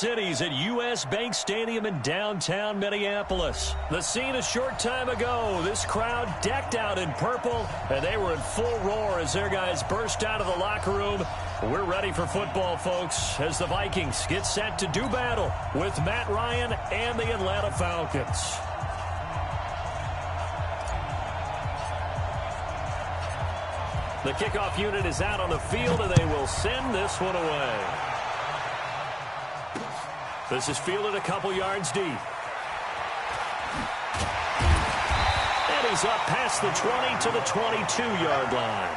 Cities at U.S. Bank Stadium in downtown Minneapolis. The scene a short time ago. This crowd decked out in purple, and they were in full roar as their guys burst out of the locker room. We're ready for football, folks, as the Vikings get set to do battle with Matt Ryan and the Atlanta Falcons. The kickoff unit is out on the field, and they will send this one away. This is fielded a couple yards deep. And he's up past the 20 to the 22-yard line.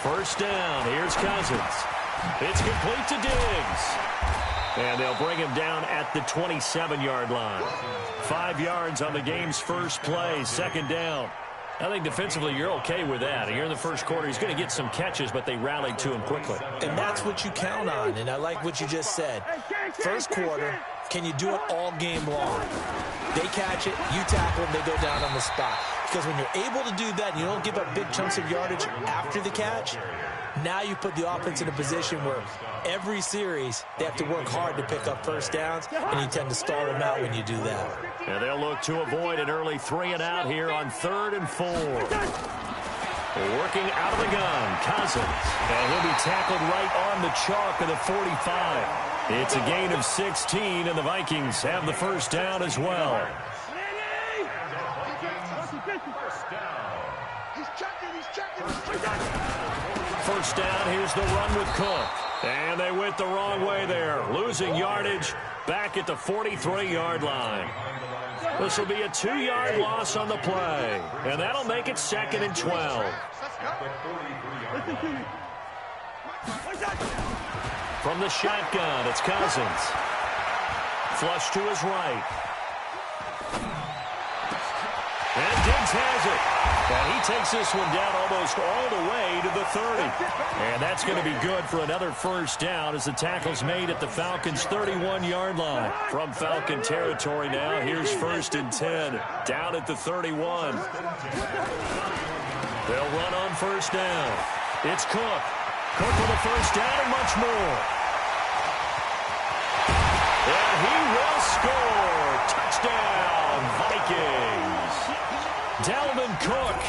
First down. Here's Cousins. It's complete to Diggs. And they'll bring him down at the 27-yard line. 5 yards on the game's first play. Second down. I think defensively you're okay with that. Here in the first quarter, he's going to get some catches, but they rallied to him quickly. And that's what you count on, and I like what you just said. First quarter, can you do it all game long? They catch it, you tackle them, they go down on the spot. Because when you're able to do that and you don't give up big chunks of yardage after the catch, now you put the offense in a position where every series they have to work hard to pick up first downs, and you tend to stall them out when you do that. And they'll look to avoid an early 3-and-out here on 3rd and 4. Working out of the gun, Cousins. And he'll be tackled right on the chalk of the 45. It's a gain of 16, and the Vikings have the first down as well. First down, here's the run with Cook. And they went the wrong way there. Losing yardage back at the 43-yard line. This will be a 2-yard loss on the play. And that'll make it 2nd and 12. From the shotgun, it's Cousins. Flush to his right. And Diggs has it. And he takes this one down almost all the way to the 30. And that's going to be good for another first down as the tackle's made at the Falcons' 31-yard line. From Falcon territory now, here's 1st and 10. Down at the 31. They'll run on first down. It's Cook. Cook with a first down and much more. And he will score. Touchdown, Vikings. Dalvin Cook,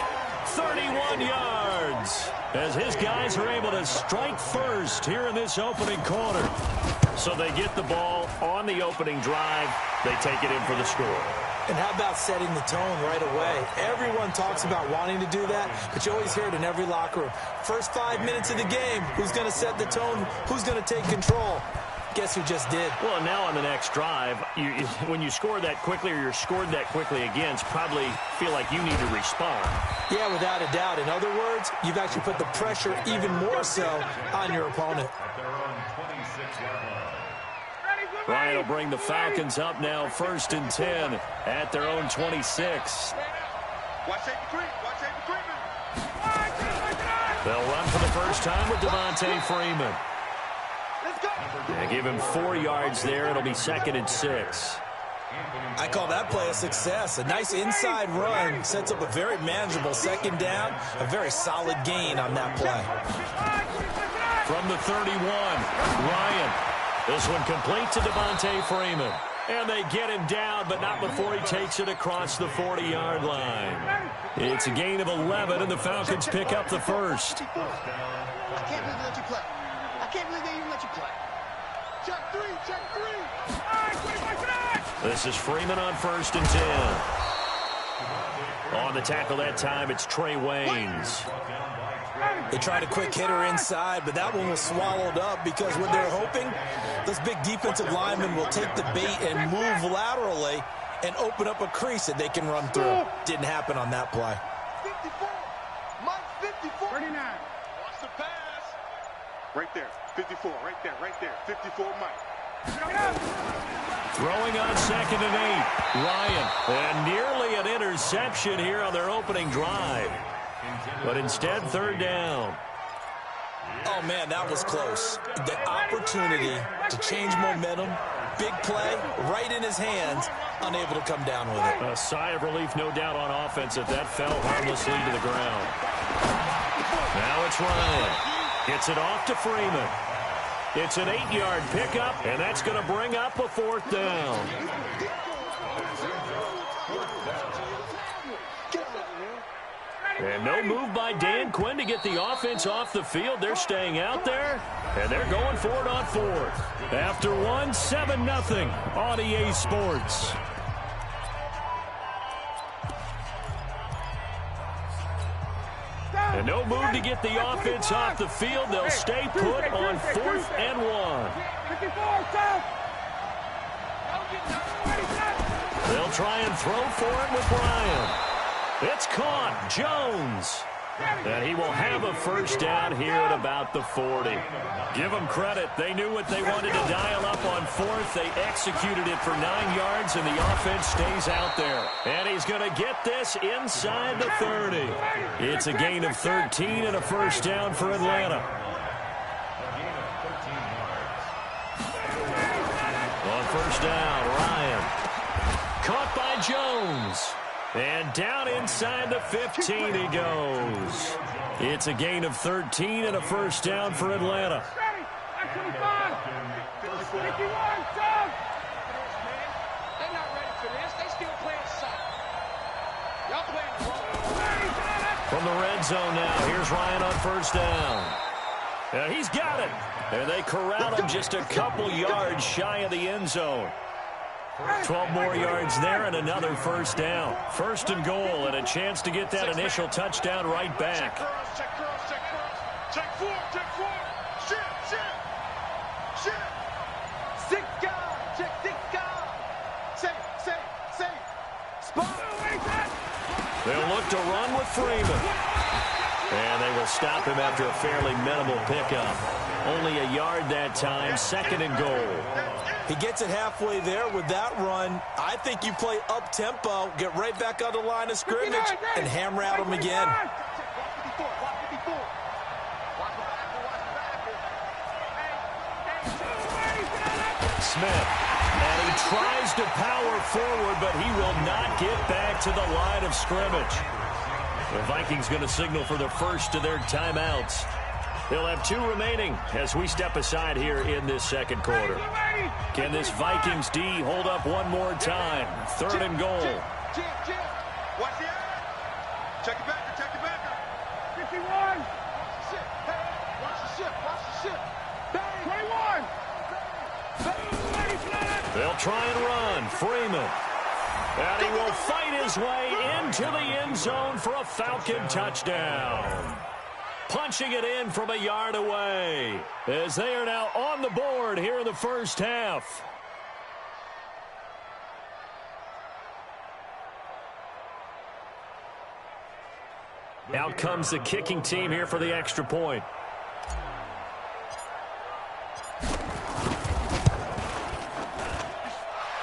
31 yards, as his guys are able to strike first here in this opening quarter. So they get the ball on the opening drive. They take it in for the score. And how about setting the tone right away? Everyone talks about wanting to do that, but you always hear it in every locker room. First 5 minutes of the game, who's going to set the tone? Who's going to take control? Guess who just did? Well, now on the next drive, when you score that quickly or you're scored that quickly again, probably feel like you need to respond. Yeah, without a doubt. In other words, you've actually put the pressure even more so on your opponent. Ryan will bring the Falcons up now, 1st and 10 at their own 26. They'll run for the first time with Devontae Freeman. Give him 4 yards there. It'll be 2nd and 6. I call that play a success. A nice inside run sets up a very manageable second down. A very solid gain on that play. From the 31, Ryan. This one complete to Devontae Freeman. And they get him down, but not before he takes it across the 40-yard line. It's a gain of 11, and the Falcons pick up the first. I can't believe they let you play. I can't believe they even let you play. Check three, check three. This is Freeman on 1st and 10. On the tackle that time, it's Trey Waynes. They tried a quick hitter inside, but that one was swallowed up because what they're hoping, those big defensive linemen will take the bait and move laterally and open up a crease that they can run through. Didn't happen on that play. 54. Mike, 54. 39. Watch the pass. Right there. 54. Right there. Right there. 54, Mike. Throwing on 2nd and 8. Ryan. And nearly an interception here on their opening drive. But instead, 3rd down. Oh, man, that was close. The opportunity to change momentum, big play, right in his hands, unable to come down with it. A sigh of relief, no doubt, on offense if that fell harmlessly to the ground. Now it's Ryan. Gets it off to Freeman. It's an 8-yard pickup, and that's going to bring up a 4th down. And no move by Dan Quinn to get the offense off the field. They're staying out there, and they're going for it on 4th. After 7-0 on EA Sports. And no move to get the offense off the field. They'll stay put on 4th and 1. They'll try and throw for it with Ryan. It's caught. Jones. And he will have a 1st down here at about the 40. Give them credit. They knew what they wanted to dial up on 4th. They executed it for 9 yards, and the offense stays out there. And he's going to get this inside the 30. It's a gain of 13 and a 1st down for Atlanta. On 1st down, Ryan. Caught by Jones. And down inside the 15 he goes. It's a gain of 13 and a 1st down for Atlanta. From the red zone now, here's Ryan on 1st down. And he's got it. And they corral him just a couple yards shy of the end zone. 12 more yards there and another 1st down. 1st and goal and a chance to get that initial touchdown right back. Check 4. Shit. Say. Spot. They'll look to run with Freeman. And they will stop him after a fairly minimal pickup. Only a yard that time, 2nd and goal. He gets it halfway there with that run. I think you play up-tempo, get right back on the line of scrimmage, and hammer at him again. Smith. And he tries to power forward, but he will not get back to the line of scrimmage. The Vikings going to signal for the first of their timeouts. They'll have 2 remaining as we step aside here in this 2nd quarter. Can this Vikings D hold up one more time? 3rd and goal. Watch the eye. Check it back. 51. Watch the ship. Bang. 21. They'll try and run. Freeman. And he will fight his way into the end zone for a Falcon touchdown. Punching it in from a yard away as they are now on the board here in the 1st half. Out comes the kicking team here for the extra point.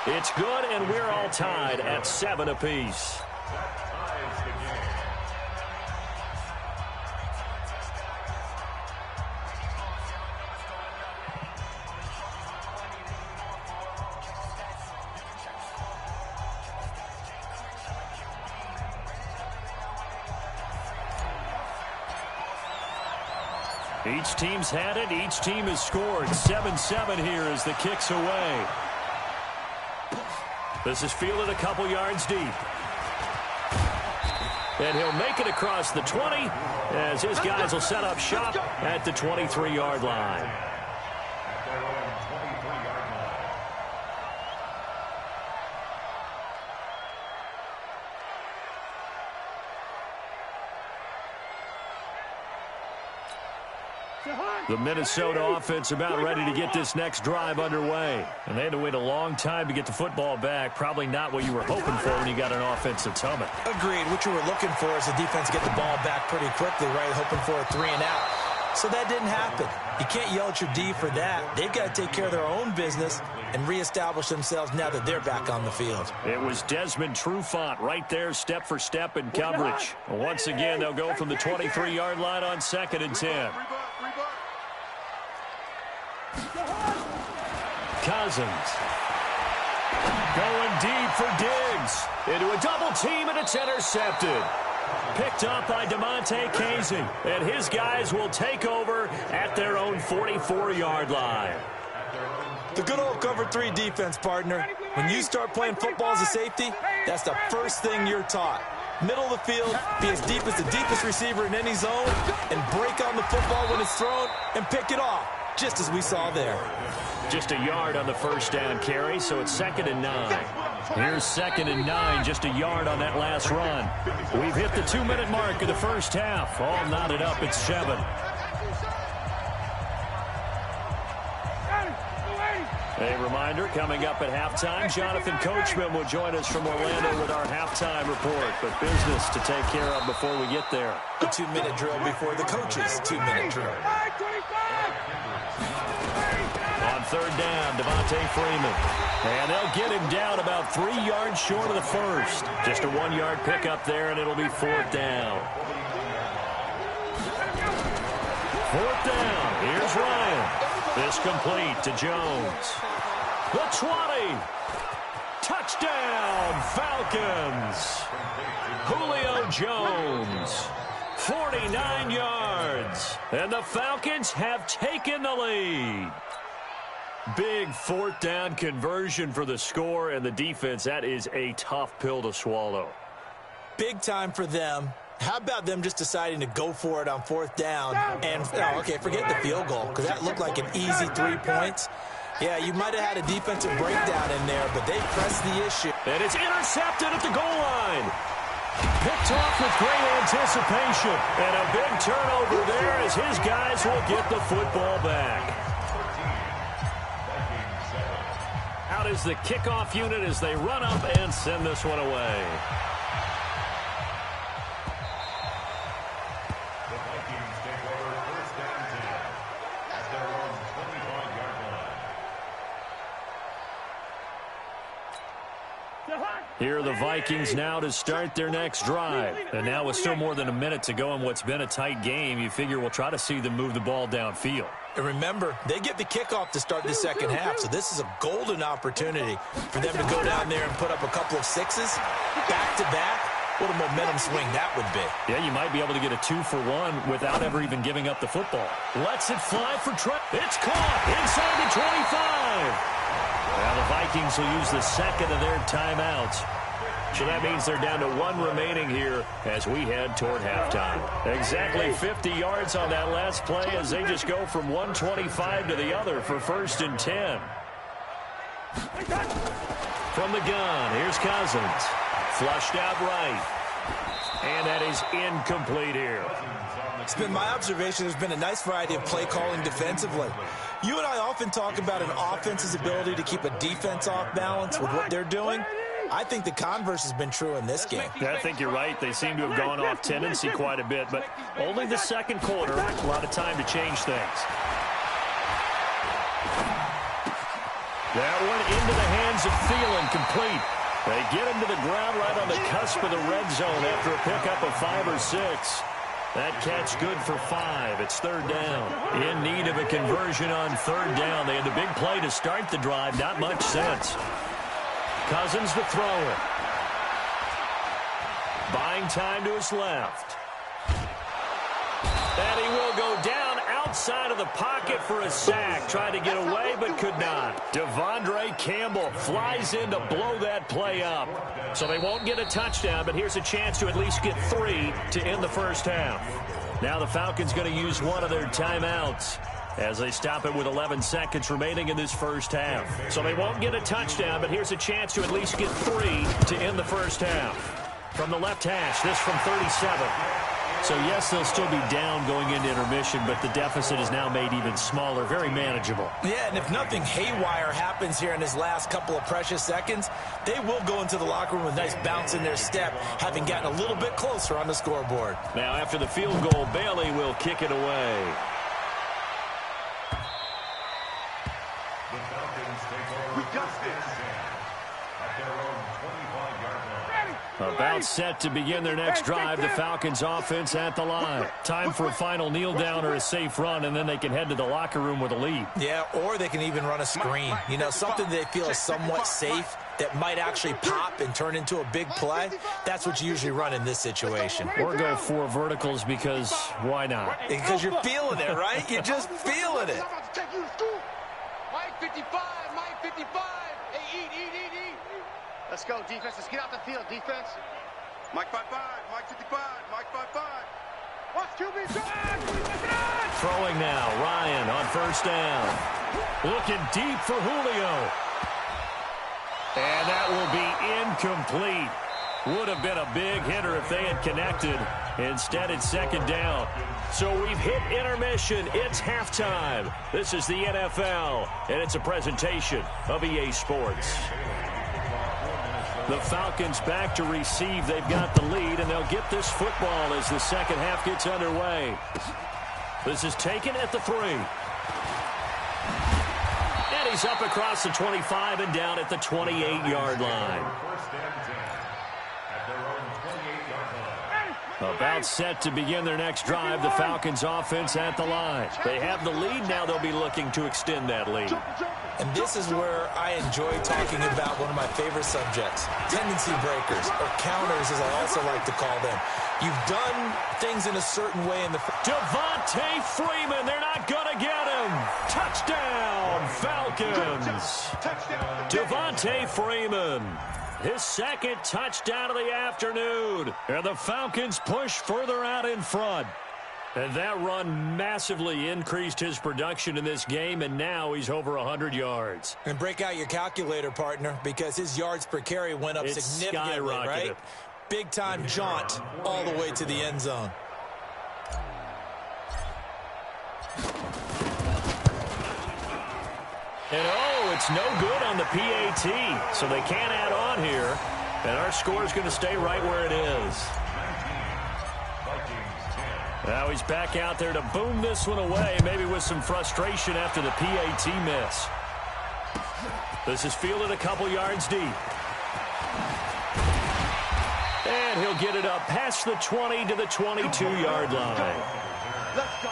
It's good, and we're all tied at 7 apiece. Each team's had it. Each team has scored. 7-7 here as the kick's away. This is fielded a couple yards deep. And he'll make it across the 20 as his guys will set up shop at the 23-yard line. The Minnesota offense about ready to get this next drive underway. And they had to wait a long time to get the football back. Probably not what you were hoping for when you got an offense that's humming. Agreed. What you were looking for is the defense get the ball back pretty quickly, right? Hoping for a 3 and out. So that didn't happen. You can't yell at your D for that. They've got to take care of their own business and reestablish themselves now that they're back on the field. It was Desmond Trufant right there, step for step in coverage. Once again, they'll go from the 23-yard line on 2nd and 10. Cousins. Going deep for Diggs. Into a double team, and it's intercepted. Picked up by DeMonte Casey, and his guys will take over at their own 44-yard line. The good old cover 3 defense, partner. When you start playing football as a safety, that's the first thing you're taught. Middle of the field, be as deep as the deepest receiver in any zone, and break on the football when it's thrown and pick it off, just as we saw there. Just a yard on the first down carry, so it's 2nd and 9. Here's 2nd and 9, just a yard on that last run. We've hit the 2-minute mark of the first half. All knotted up at 7. A reminder, coming up at halftime, Jonathan Coachman will join us from Orlando with our halftime report. But business to take care of before we get there. A 2-minute drill before the coach's 2-minute drill. On 3rd down, Devontae Freeman. And they'll get him down about 3 yards short of the first. Just a 1-yard pickup there, and it'll be 4th down. 4th down. Here's Ryan. This complete to Jones. The 20. Touchdown, Falcons. Julio Jones. 49 yards. And the Falcons have taken the lead. Big 4th down conversion for the score, and the defense, that is a tough pill to swallow. Big time for them. How about them just deciding to go for it on 4th down? And, okay, forget the field goal, because that looked like an easy 3 points. Yeah, you might have had a defensive breakdown in there, but they pressed the issue. And it's intercepted at the goal line. Picked off with great anticipation. And a big turnover there as his guys will get the football back. Out is the kickoff unit as they run up and send this one away. Here are the Vikings now to start their next drive. And now with still more than a minute to go in what's been a tight game, you figure we'll try to see them move the ball downfield. And remember, they get the kickoff to start the second half, so this is a golden opportunity for them to go down there and put up a couple of 6s back-to-back. What a momentum swing that would be. Yeah, you might be able to get a 2-for-1 without ever even giving up the football. Lets it fly for Trent. It's caught inside the 25. Now the Vikings will use the second of their timeouts. So that means they're down to 1 remaining here as we head toward halftime. Exactly 50 yards on that last play as they just go from 125 to the other for 1st and 10. From the gun, here's Cousins. Flushed out right. And that is incomplete here. It's been my observation there's been a nice variety of play calling defensively. You and I often talk about an offense's ability to keep a defense off balance with what they're doing. I think the converse has been true in this game. Yeah, I think you're right. They seem to have gone off tendency quite a bit, but only the second quarter, a lot of time to change things. That one into the hands of Thielen, complete. They get him to the ground right on the cusp of the red zone after a pickup of 5 or 6. That catch good for 5. It's 3rd down. In need of a conversion on 3rd down. They had the big play to start the drive. Not much sense. Cousins to throw it. Buying time to his left. And he will go down outside of the pocket for a sack. Tried to get away, but could not. Devondre Campbell flies in to blow that play up. So they won't get a touchdown, but here's a chance to at least get 3 to end the first half. Now the Falcons going to use one of their timeouts as they stop it with 11 seconds remaining in this first half. So they won't get a touchdown, but here's a chance to at least get 3 to end the first half. From the left hash, this from 37. So, yes, they'll still be down going into intermission, but the deficit is now made even smaller, very manageable. Yeah, and if nothing haywire happens here in his last couple of precious seconds, they will go into the locker room with a nice bounce in their step, having gotten a little bit closer on the scoreboard. Now, after the field goal, Bailey will kick it away. About set to begin their next drive. The Falcons offense at the line. Time for a final kneel down or a safe run, and then they can head to the locker room with a lead. Yeah, or they can even run a screen. You know, something they feel is somewhat safe that might actually pop and turn into a big play. That's what you usually run in this situation. Or go 4 verticals because why not? Because you're feeling it, right? You're just feeling it. Mike 55, Mike 55. Hey, eat. Let's go, defense. Let's get out the field, defense. Mike 55, Mike 55, Mike 55. Watch QB drive. Throwing now, Ryan on first down. Looking deep for Julio. And that will be incomplete. Would have been a big hitter if they had connected. Instead, it's second down. So we've hit intermission. It's halftime. This is the NFL, and it's a presentation of EA Sports. The Falcons back to receive. They've got the lead, and they'll get this football as the second half gets underway. This is taken at the 3. And he's up across the 25 and down at the 28-yard line. About set to begin their next drive. The Falcons offense at the line. They have the lead. Now they'll be looking to extend that lead. And this is where I enjoy talking about one of my favorite subjects, tendency breakers, or counters as I also like to call them. You've done things in a certain way in the... Devontae Freeman, they're not going to get him. Touchdown, Falcons. Devontae Freeman. His second touchdown of the afternoon. And the Falcons push further out in front. And that run massively increased his production in this game, and now he's over 100 yards. And break out your calculator, partner, because his yards per carry went up significantly, right? Big-time jaunt all the way to the end zone. And it's no good on the PAT, so they can't add on here. And our score is going to stay right where it is. Now he's back out there to boom this one away, maybe with some frustration after the PAT miss. This is fielded a couple yards deep. And he'll get it up past the 20 to the 22-yard line. Let's go.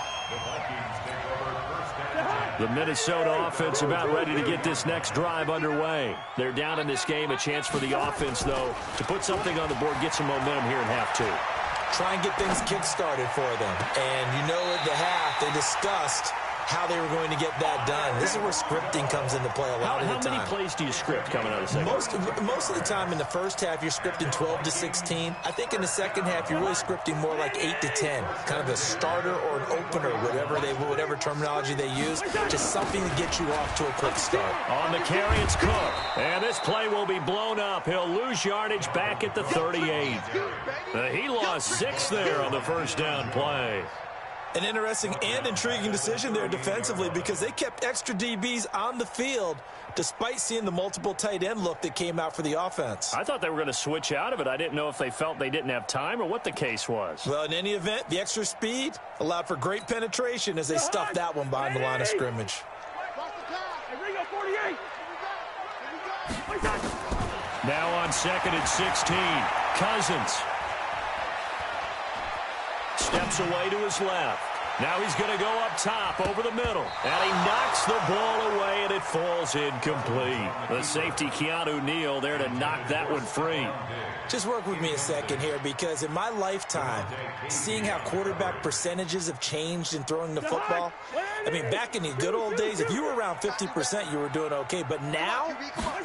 The Minnesota offense about ready to get this next drive underway. They're down in this game. A chance for the offense, though, to put something on the board, get some momentum here in half 2. Try and get things kick-started for them. And you know at the half, they discussed how they were going to get that done. This is where scripting comes into play a lot of the time. How many plays do you script coming out of the second? Most of the time in the first half, you're scripting 12 to 16. I think in the second half, you're really scripting more like 8 to 10. Kind of a starter or an opener, whatever terminology they use. Just something to get you off to a quick start. On the carry, it's Cook. And this play will be blown up. He'll lose yardage back at the 38. He lost 6 there on the first down play. An interesting and intriguing decision there defensively because they kept extra DBs on the field despite seeing the multiple tight end look that came out for the offense. I thought they were going to switch out of it. I didn't know if they felt they didn't have time or what the case was. Well, in any event, the extra speed allowed for great penetration as they stuffed that one behind the line of scrimmage. Now on second and 16, Cousins. Steps away to his left. Now he's going to go up top over the middle. And he knocks the ball away, and it falls incomplete. The safety, Keanu Neal, there to knock that one free. Just work with me a second here because in my lifetime, seeing how quarterback percentages have changed in throwing the football, I mean, back in the good old days, if you were around 50%, you were doing okay. But now,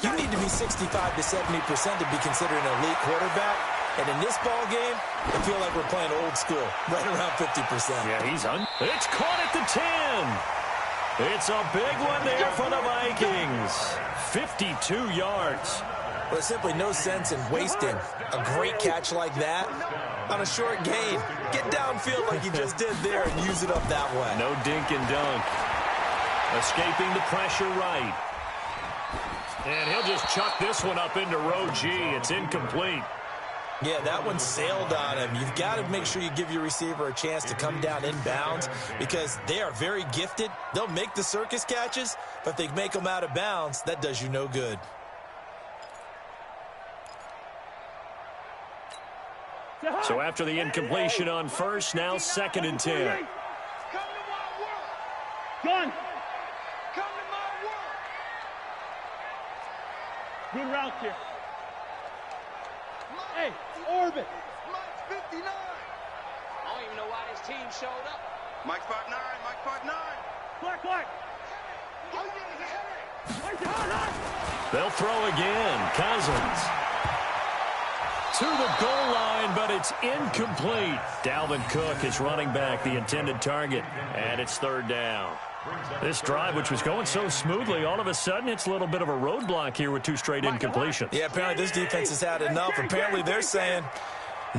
you need to be 65 to 70% to be considered an elite quarterback. And in this ball game, I feel like we're playing old school, right around 50%. Yeah, it's caught at the 10. It's a big one there for the Vikings. 52 yards. Well, there's simply no sense in wasting a great catch like that on a short gain. Get downfield like you just did there and use it up that way. No dink and dunk. Escaping the pressure right. And he'll just chuck this one up into row G. It's incomplete. Yeah, that one sailed on him. You've got to make sure you give your receiver a chance to come down inbounds because they are very gifted. They'll make the circus catches, but if they make them out of bounds, that does you no good. So after the incompletion on first, now 2nd and 10. Come to my world. Gun. Come to my world. Good route here. Hey, orbit. Mike's 59. I don't even know why this team showed up. Mike's 5'9", Mike's 5'9. Clark. Oh, yeah. They'll throw again. Cousins to the goal line, but it's incomplete. Dalvin Cook is running back, the intended target, and it's 3rd down. This drive, which was going so smoothly, all of a sudden it's a little bit of a roadblock here with 2 straight incompletions. Yeah, apparently this defense has had enough. Apparently they're saying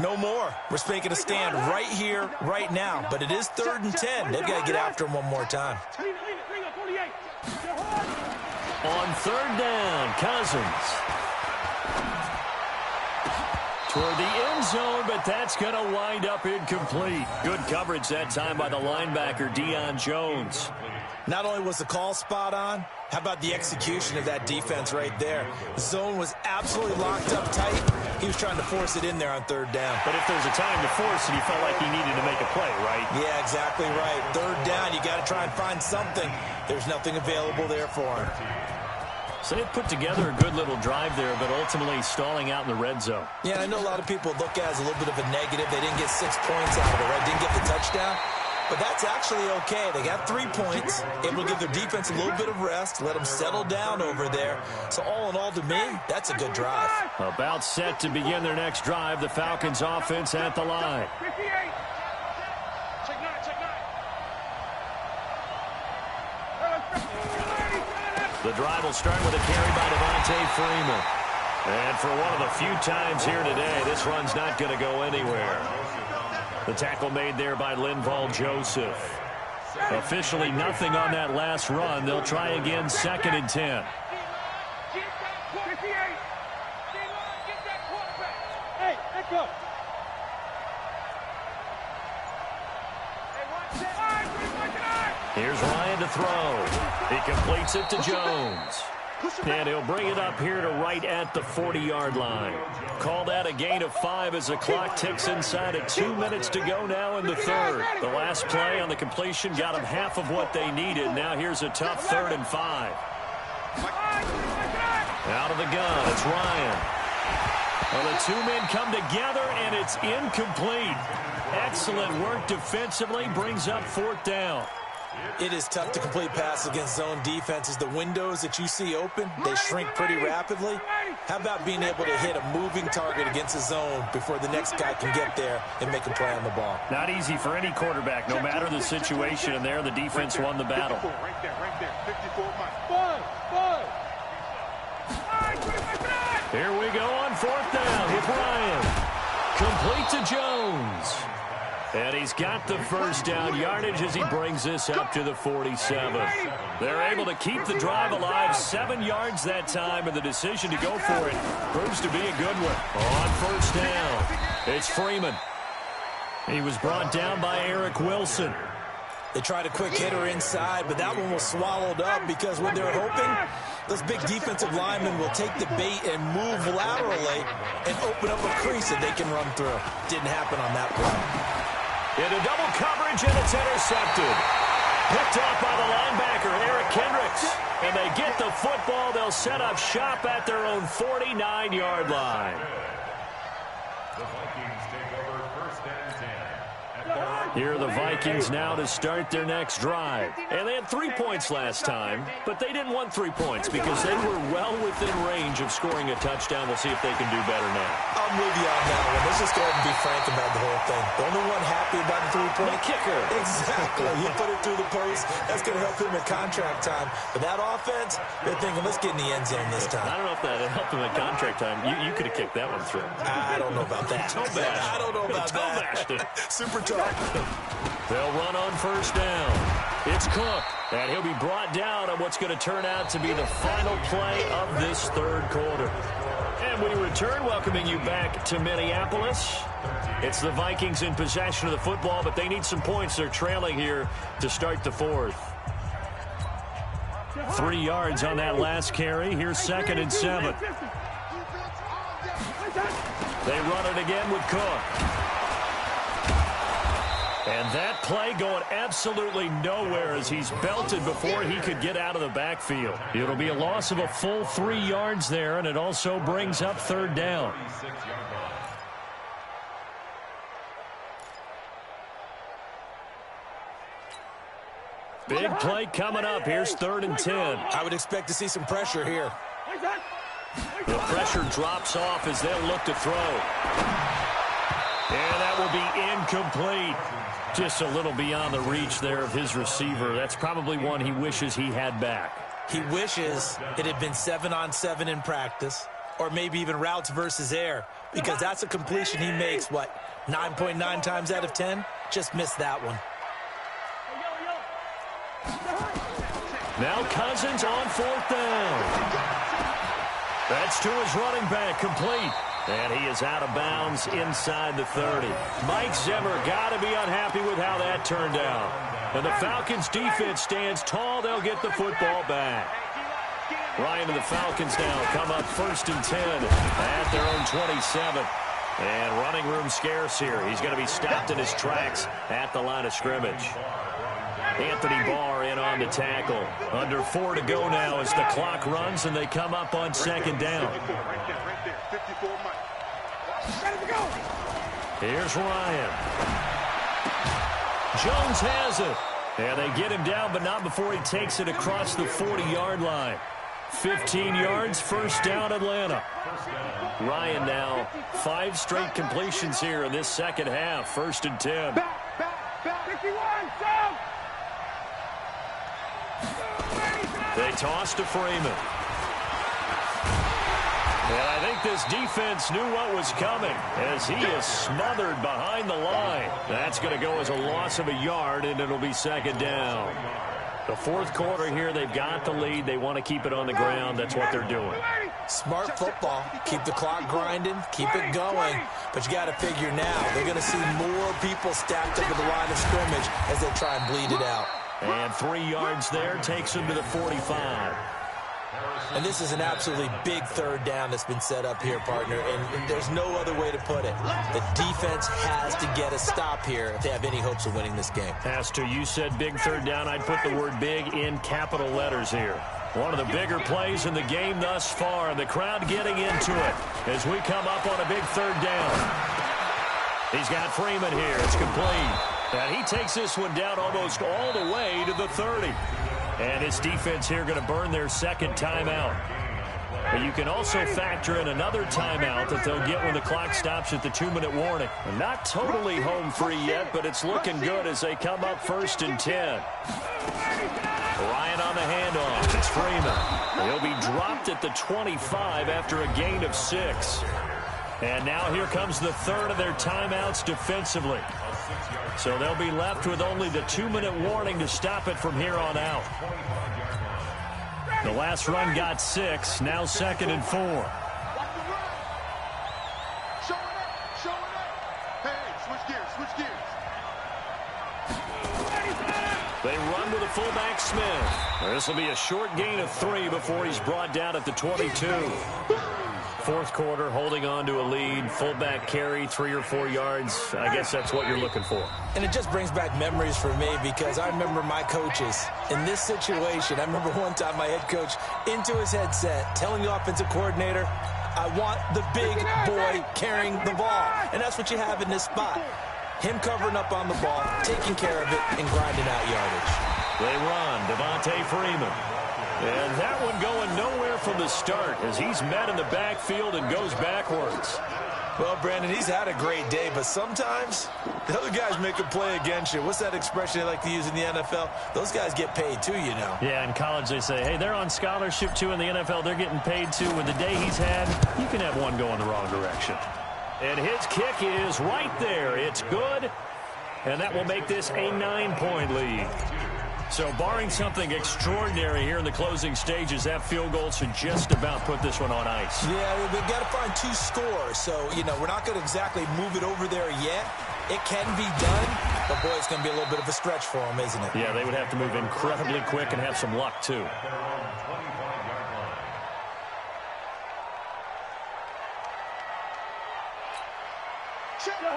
no more. We're making a stand right here, right now. But it is 3rd and 10. They've got to get after him one more time. On 3rd down, Cousins toward the end zone, but that's going to wind up incomplete. Good coverage that time by the linebacker, Deion Jones. Not only was the call spot on, how about the execution of that defense right there? The zone was absolutely locked up tight. He was trying to force it in there on 3rd down. But if there's a time to force it, he felt like he needed to make a play, right? Yeah, exactly right. 3rd down, you got to try and find something. There's nothing available there for him. So they put together a good little drive there, but ultimately stalling out in the red zone. Yeah, I know a lot of people look at it as a little bit of a negative. They didn't get 6 points out of it, right? Didn't get the touchdown. But that's actually okay. They got 3 points, able to give their defense a little bit of rest, let them settle down over there. So all in all, to me, that's a good drive. About set to begin their next drive, the Falcons offense at the line. The drive will start with a carry by Devontae Freeman. And for one of the few times here today, this run's not going to go anywhere. The tackle made there by Linval Joseph. Officially nothing on that last run. They'll try again, 2nd and 10. Hey, let go. Here's Ryan to throw. He completes it to Jones. And he'll bring it up here to right at the 40-yard line. Call that a gain of 5 as the clock ticks inside of 2 minutes to go now in the 3rd. The last play on the completion got them half of what they needed. Now here's a tough 3rd and 5. Out of the gun, it's Ryan. Well, the 2 men come together, and it's incomplete. Excellent work defensively, brings up 4th down. It is tough to complete passes against zone defenses. The windows that you see open, they shrink pretty rapidly. How about being able to hit a moving target against a zone before the next guy can get there and make a play on the ball? Not easy for any quarterback, no matter the situation, and there the defense won the battle. Right there, 54 Mike. Here we go on 4th down with Ryan. Complete to Jones. And he's got the 1st down yardage as he brings this up to the 47. They're able to keep the drive alive, 7 yards that time, and the decision to go for it proves to be a good one. On 1st down, it's Freeman. He was brought down by Eric Wilson. They tried a quick hitter inside, but that one was swallowed up because when they're hoping, those big defensive linemen will take the bait and move laterally and open up a crease that they can run through. Didn't happen on that play. Into double coverage, and it's intercepted. Picked off by the linebacker, Eric Kendricks. And they get the football. They'll set up shop at their own 49-yard line. Here are the Vikings now to start their next drive. And they had 3 points last time, but they didn't want 3 points because they were well within range of scoring a touchdown. We'll see if they can do better now. I'm with you on that one. Let's just go ahead and be frank about the whole thing. The only one happy about the 3-point kicker. Exactly. You put it through the post. That's going to help him at contract time. But that offense, they're thinking, let's get in the end zone this time. I don't know if that helped him at contract time. You could have kicked that one through. I don't know about that. I don't know about that. Super tough. They'll run on 1st down. It's Cook, and he'll be brought down on what's going to turn out to be the final play of this 3rd quarter. And we return, welcoming you back to Minneapolis. It's the Vikings in possession of the football, but they need some points. They're trailing here to start the 4th. 3 yards on that last carry. Here's 2nd and 7. They run it again with Cook. And that play going absolutely nowhere as he's belted before he could get out of the backfield. It'll be a loss of a full 3 yards there, and it also brings up 3rd down. Big play coming up. Here's 3rd and 10. I would expect to see some pressure here. The pressure drops off as they'll look to throw. And that will be incomplete. Just a little beyond the reach there of his receiver. That's probably one he wishes he had back. He wishes it had been 7-on-7 in practice, or maybe even routes versus air, because that's a completion he makes, 9.9 times out of 10? Just missed that one. Now Cousins on 4th down. That's to his running back, complete. And he is out of bounds inside the 30. Mike Zimmer got to be unhappy with how that turned out. And the Falcons defense stands tall. They'll get the football back. Ryan and the Falcons now come up 1st and 10 at their own 27. And running room scarce here. He's going to be stopped in his tracks at the line of scrimmage. Anthony Barr in on the tackle. Under 4 to go now as the clock runs, and they come up on 2nd down. Here's Ryan. Jones has it. And they get him down, but not before he takes it across the 40-yard line. 15 yards, 1st down, Atlanta. Ryan now 5 straight completions here in this second half. 1st and 10. They toss to Freeman. And I think this defense knew what was coming as he is smothered behind the line. That's going to go as a loss of a yard, and it'll be 2nd down. The 4th quarter here, they've got the lead. They want to keep it on the ground. That's what they're doing. Smart football. Keep the clock grinding. Keep it going. But you got to figure now, they're going to see more people stacked up at the line of scrimmage as they try and bleed it out. And 3 yards there takes him to the 45. And this is an absolutely big 3rd down that's been set up here, partner, and there's no other way to put it. The defense has to get a stop here if they have any hopes of winning this game. Has to. You said big 3rd down. I'd put the word big in capital letters here. One of the bigger plays in the game thus far. The crowd getting into it as we come up on a big 3rd down. He's got Freeman here. It's complete. And he takes this one down almost all the way to the 30. And his defense here going to burn their 2nd timeout. But you can also factor in another timeout that they'll get when the clock stops at the 2-minute warning. Not totally home free yet, but it's looking good as they come up 1st and 10. Ryan on the handoff. It's Freeman. He'll be dropped at the 25 after a gain of 6. And now here comes the 3rd of their timeouts defensively. So they'll be left with only the 2-minute warning to stop it from here on out. The last run got 6. Now 2nd and 4. They run with a fullback, Smith. This will be a short gain of 3 before he's brought down at the 22. 4th quarter, holding on to a lead. Fullback carry, 3 or 4 yards. I guess that's what you're looking for. And it just brings back memories for me because I remember my coaches in this situation. I remember one time my head coach into his headset telling the offensive coordinator, I want the big boy carrying the ball. And that's what you have in this spot. Him covering up on the ball, taking care of it, and grinding out yardage. They run. Devontae Freeman. And that one going nowhere from the start as he's met in the backfield and goes backwards. Well, Brandon, he's had a great day, but sometimes the other guys make a play against you. What's that expression they like to use in the NFL? Those guys get paid too, you know. Yeah, in college they say, hey, they're on scholarship too. In the NFL, they're getting paid too. With the day he's had, you can have one going the wrong direction. And his kick is right there. It's good, and that will make this a 9-point lead. So barring something extraordinary here in the closing stages, that field goal should just about put this one on ice. Yeah, we've got to find 2 scores. So, you know, we're not going to exactly move it over there yet. It can be done, but, boy, it's going to be a little bit of a stretch for them, isn't it? Yeah, they would have to move incredibly quick and have some luck, too.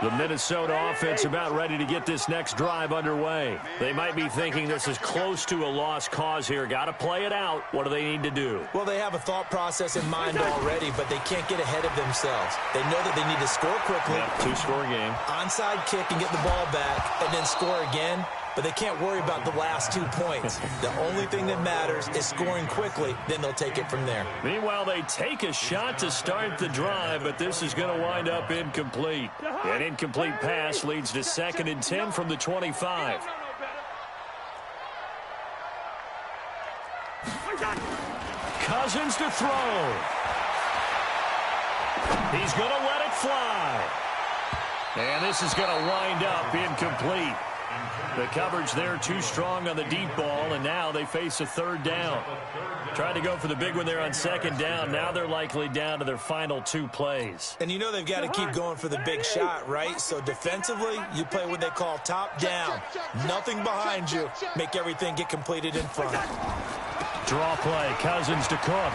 The Minnesota offense about ready to get this next drive underway. They might be thinking this is close to a lost cause here. Got to play it out. What do they need to do? Well, they have a thought process in mind already, but they can't get ahead of themselves. They know that they need to score quickly. Yep, two-score game. Onside kick and get the ball back, and then score again. But they can't worry about the last 2 points. The only thing that matters is scoring quickly. Then they'll take it from there. Meanwhile, they take a shot to start the drive, but this is going to wind up incomplete. An incomplete pass leads to 2nd and 10 from the 25. Cousins to throw. He's going to let it fly. And this is going to wind up incomplete. The coverage there too strong on the deep ball, and now they face a 3rd down. Trying to go for the big one there on 2nd down. Now they're likely down to their final 2 plays. And you know they've got to keep going for the big shot, right? So defensively, you play what they call top down. Nothing behind you. Make everything get completed in front. Draw play, Cousins to Cook.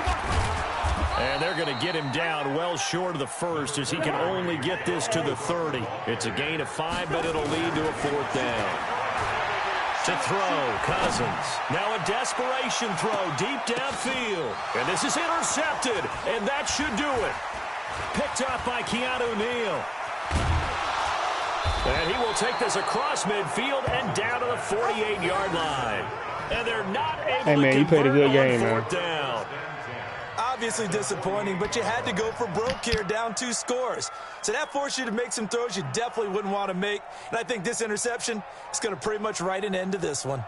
And they're going to get him down well short of the 1st as he can only get this to the 30. It's a gain of 5, but it'll lead to a 4th down. To throw, Cousins. Now a desperation throw deep downfield. And this is intercepted, and that should do it. Picked up by Keanu Neal. And he will take this across midfield and down to the 48-yard line. And they're not able to you played a good game, man. 4th down. Obviously disappointing, but you had to go for broke here, down 2 scores. So that forced you to make some throws you definitely wouldn't want to make. And I think this interception is going to pretty much write an end to this one.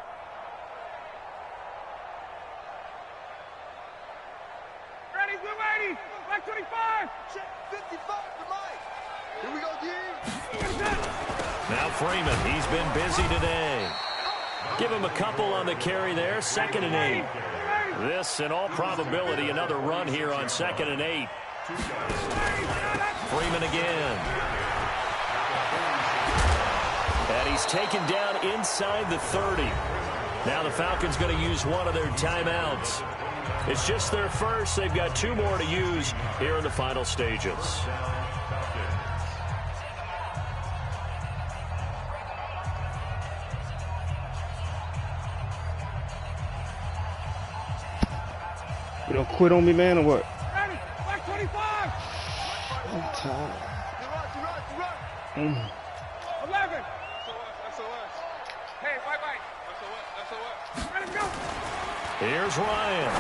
Ready, we're ready. Back 25. Check 55 to Mike. Here we go, D. Now Freeman, he's been busy today. Give him a couple on the carry there, 2nd and 8. This, in all probability, another run here on 2nd and 8. Freeman again. And he's taken down inside the 30. Now the Falcons going to use one of their timeouts. It's just their first. They've got 2 more to use here in the final stages. You don't quit on me, man, or what? Ready, back 25. I'm tired. Run. 11. SOS. Hey, bye-bye. SOS. Ready to go. Here's Ryan.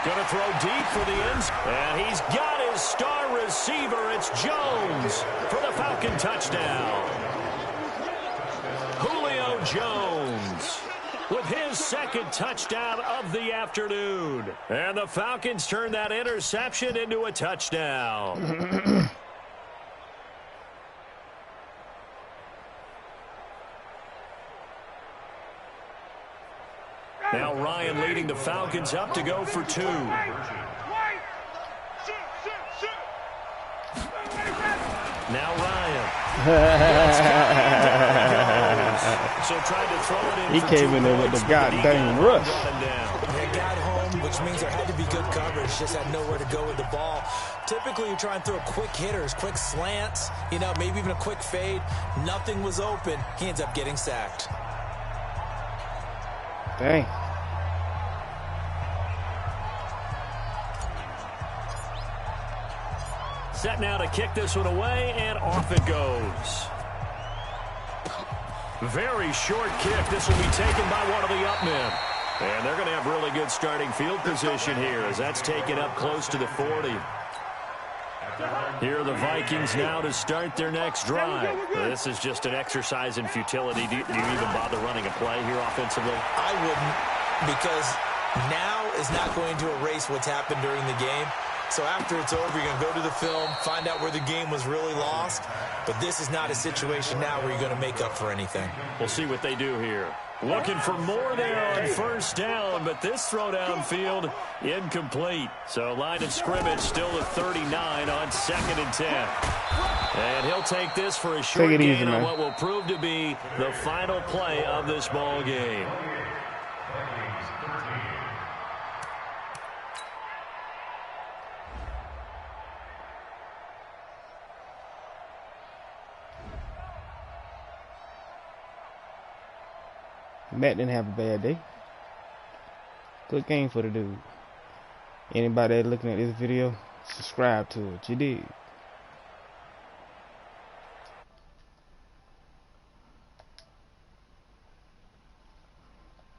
Going to throw deep for the ends. And he's got his star receiver. It's Jones for the Falcon touchdown. Julio Jones with his 2nd touchdown of the afternoon. And the Falcons turn that interception into a touchdown. Now Ryan leading the Falcons up to go for 2. Now Ryan. So tried to throw it in. He came in there with the goddamn rush. They got home, which means there had to be good coverage. Just had nowhere to go with the ball. Typically, you try and throw quick hitters, quick slants, maybe even a quick fade. Nothing was open. He ends up getting sacked. Dang. Set now to kick this one away, and off it goes. Very short kick. This will be taken by one of the up men. And they're going to have really good starting field position here as that's taken up close to the 40. Here are the Vikings now to start their next drive. This is just an exercise in futility. Do you even bother running a play here offensively? I wouldn't, because now is not going to erase what's happened during the game. So after it's over, you're going to go to the film, find out where the game was really lost. But this is not a situation now where you're going to make up for anything. We'll see what they do here. Looking for more there on 1st down, but this throw downfield incomplete. So line of scrimmage still at 39 on 2nd and 10. And he'll take this for a short gain on what will prove to be the final play of this ball game. Matt didn't have a bad day. Good game for the dude. Anybody looking at this video, subscribe to it. You dig?